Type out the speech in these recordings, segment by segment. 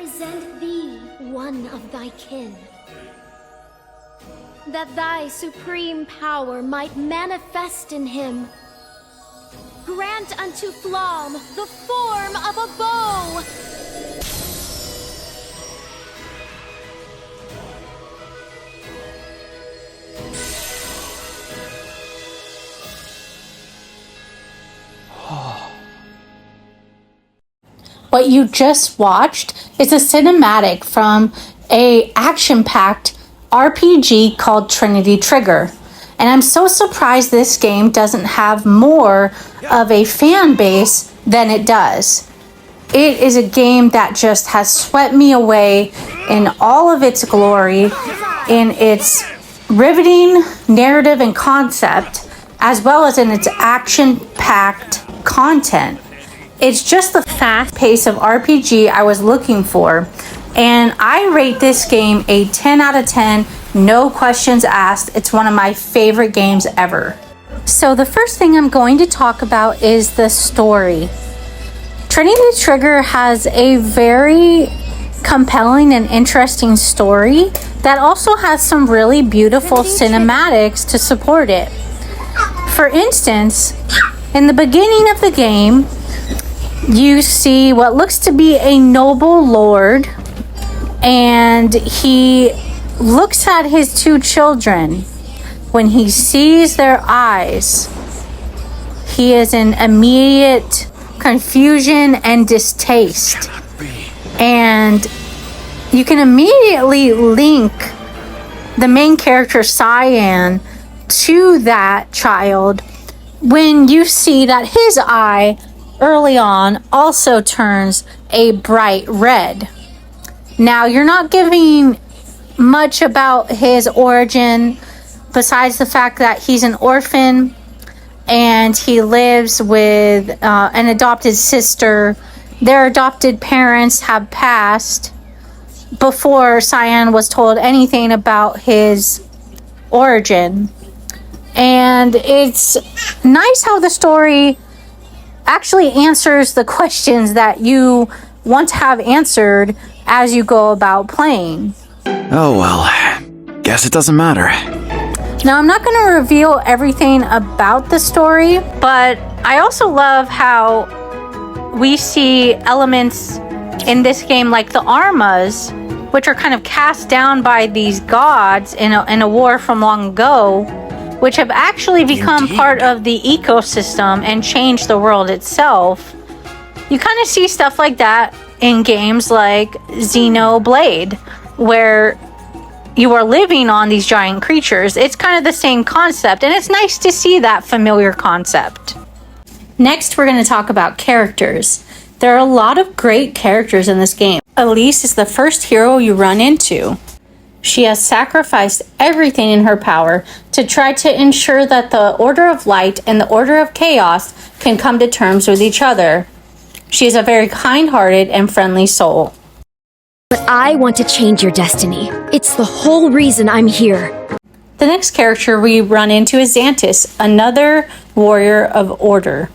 present thee one of thy kin, that thy supreme power might manifest in him. Grant unto Flom the form of a bow. What you just watched is a cinematic from a action-packed RPG called Trinity Trigger. And I'm so surprised this game doesn't have more of a fan base than it does. It is a game that just has swept me away in all of its glory, in its riveting narrative and concept, as well as in its action-packed content. It's just the fast pace of RPG I was looking for. And I rate this game a 10 out of 10, no questions asked. It's one of my favorite games ever. So the first thing I'm going to talk about is the story. Trinity Trigger has a very compelling and interesting story that also has some really beautiful cinematics to support it. For instance, in the beginning of the game, you see what looks to be a noble lord, and he looks at his two children. When he sees their eyes, he is in immediate confusion and distaste. And you can immediately link the main character, Cyan, to that child when you see that his eye early on also turns a bright red. Now, you're not giving much about his origin besides the fact that he's an orphan and he lives with an adopted sister. Their adopted parents have passed before Cyan was told anything about his origin. And it's nice how the story actually answers the questions that you want to have answered as you go about playing. Oh well, guess it doesn't matter. Now, I'm not going to reveal everything about the story, but I also love how we see elements in this game like the Armas, which are kind of cast down by these gods in a war from long ago, which have actually become part of the ecosystem and changed the world itself. You kind of see stuff like that in games like Xenoblade, where you are living on these giant creatures. It's kind of the same concept, and it's nice to see that familiar concept. Next, we're going to talk about characters. There are a lot of great characters in this game. Elise is the first hero you run into. She has sacrificed everything in her power to try to ensure that the Order of Light and the Order of Chaos can come to terms with each other. She is a very kind-hearted and friendly soul. But I want to change your destiny. It's the whole reason I'm here. The next character we run into is Xantis, another warrior of order.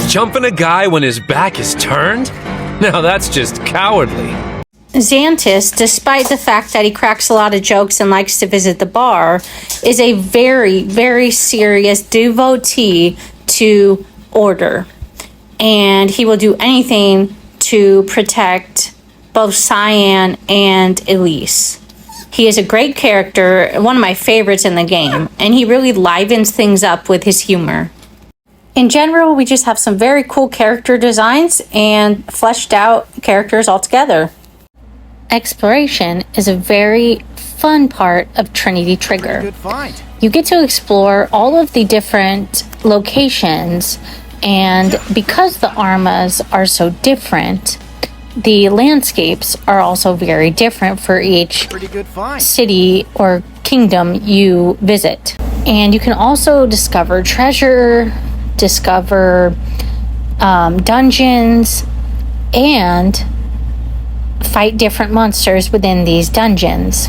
Jumping a guy when his back is turned? Now that's just cowardly. Xantis, despite the fact that he cracks a lot of jokes and likes to visit the bar, is a very, very serious devotee to order. And he will do anything to protect both Cyan and Elise. He is a great character, one of my favorites in the game, and he really livens things up with his humor. In general, we just have some very cool character designs and fleshed out characters altogether. Exploration is a very fun part of Trinity Trigger. Good find. You get to explore all of the different locations, and because the Armas are so different, the landscapes are also very different for each city or kingdom you visit. And you can also discover treasure, discover dungeons, and fight different monsters within these dungeons.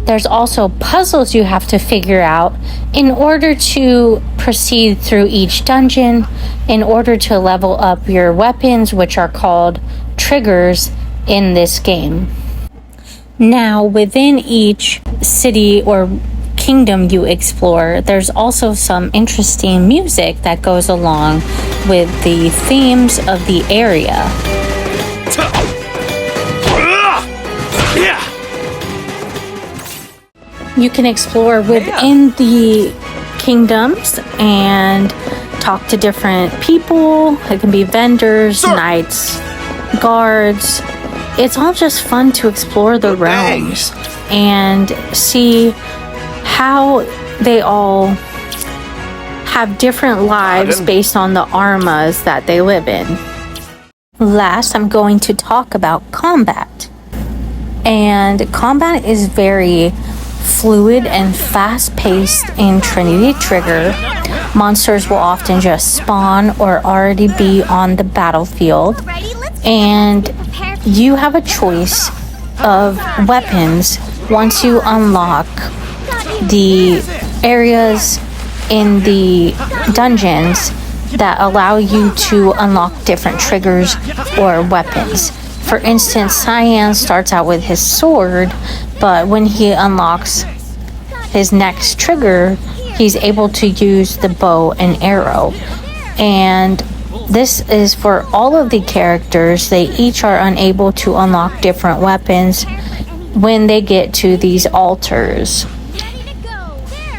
There's also puzzles you have to figure out in order to proceed through each dungeon, in order to level up your weapons, which are called triggers in this game. Now, within each city or kingdom you explore, there's also some interesting music that goes along with the themes of the area. You can explore within the kingdoms and talk to different people. It can be vendors, knights, guards. It's all just fun to explore the realms and see how they all have different lives based on the armas that they live in. Last, I'm going to talk about combat. And combat is very fluid and fast-paced in Trinity Trigger. Monsters will often just spawn or already be on the battlefield, and you have a choice of weapons once you unlock the areas in the dungeons that allow you to unlock different triggers or weapons. For instance, Cyan starts out with his sword, but when he unlocks his next trigger, he's able to use the bow and arrow. And this is for all of the characters. They each are unable to unlock different weapons when they get to these altars.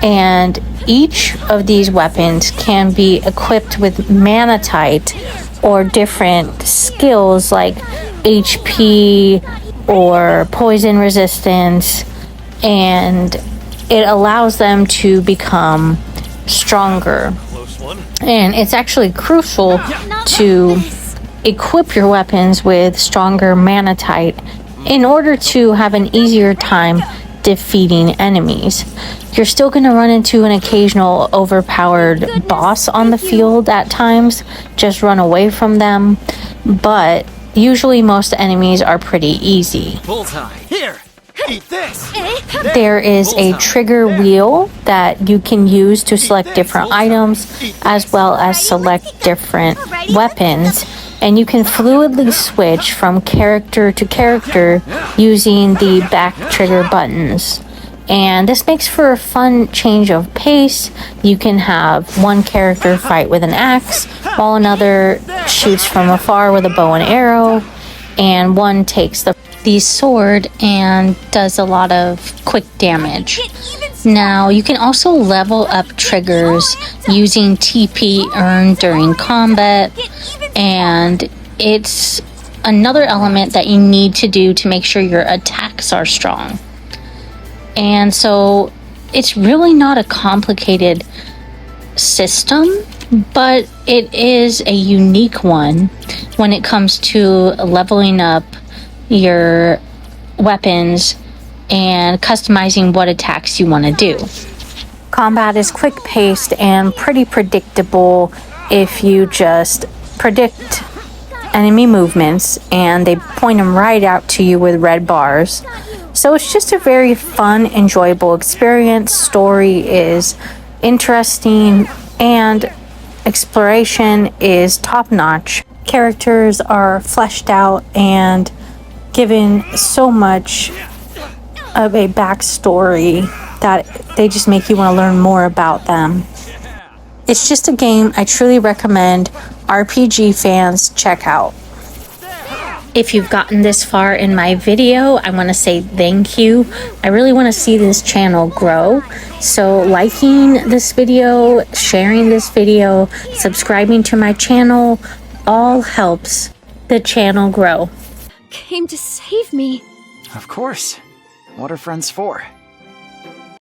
And each of these weapons can be equipped with manatite or different skills like HP or poison resistance, and it allows them to become stronger. And it's actually crucial to equip your weapons with stronger manatite in order to have an easier time defeating enemies. You're still going to run into an occasional overpowered boss on the field at times. Just run away from them. But usually most enemies are pretty easy. Bullseye. Here, eat this. There is a trigger wheel that you can use to select different items as well as select different weapons. And you can fluidly switch from character to character using the back trigger buttons. And this makes for a fun change of pace. You can have one character fight with an axe, while another shoots from afar with a bow and arrow, and one takes the sword and does a lot of quick damage. Now, you can also level up triggers using TP earned during combat, and it's another element that you need to do to make sure your attacks are strong. And so it's really not a complicated system, but it is a unique one when it comes to leveling up your weapons and customizing what attacks you want to do. Combat is quick-paced and pretty predictable if you just predict enemy movements and they point them right out to you with red bars. So it's just a very fun, enjoyable experience. Story is interesting and exploration is top-notch. Characters are fleshed out and given so much of a backstory that they just make you want to learn more about them. It's just a game I truly recommend RPG fans check out. If you've gotten this far in my video, I want to say thank you. I really want to see this channel grow. So liking this video, sharing this video, subscribing to my channel, all helps the channel grow. Came to save me. Of course. What are friends for?